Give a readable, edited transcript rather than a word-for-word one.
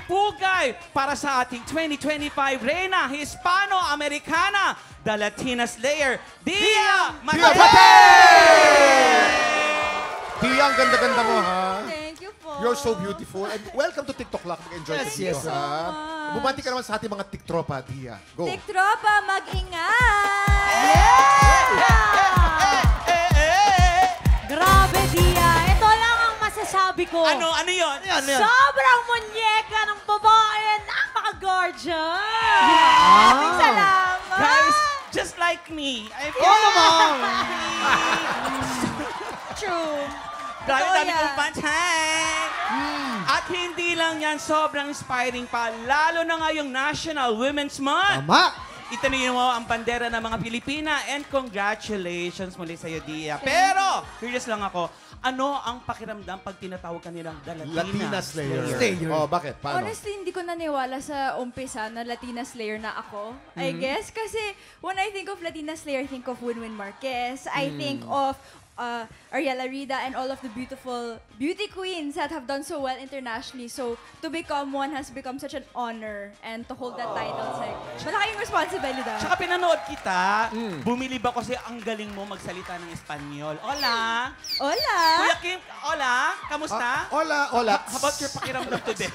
pugay para sa ating 2025 Reina Hispano-Americana, the Latina Slayer, Dia Mateo! Dia, ang ganda-ganda mo, ha? Thank you po. You're so beautiful. And welcome to TikTok Lock. Mag-enjoy ka dito, ha? Bumati ka naman sa ating mga TikTropa, Dia. Go. Tiktropa, mag-ingat! Grabe, Dia. Ito lang ang masasabi ko. Ano yun? Sobrang munyeka ng babae. Napaka-gorgeous. Maraming salamat! Guys, just like me. I feel True. dami Totoo kong yan. pantay. At hindi lang yan, sobrang inspiring pa. Lalo na ngayong National Women's Month. Tama! Itaniyo mo ang bandera ng mga Pilipina and congratulations muli sa'yo, Dia. Pero, curious lang ako, ano ang pakiramdam pag tinatawag ka nilang The Latina Slayer. Slayer. Oh, bakit? Paano? Honestly, hindi ko naniwala sa umpisa na Latina Slayer na ako. I guess kasi when I think of Latina Slayer, I think of Winwin Marquez. I think of Ariela Rida and all of the beautiful beauty queens that have done so well internationally. So to become one has become such an honor, and to hold that title is like malaking responsibilidad. Tsaka pinanood kita, bumili ba kasi ang galing mo magsalita ng Espanyol. Hola! Hola! Kuya Kim, hola! Kamusta? Hola, hola. How about your pakiramdam today?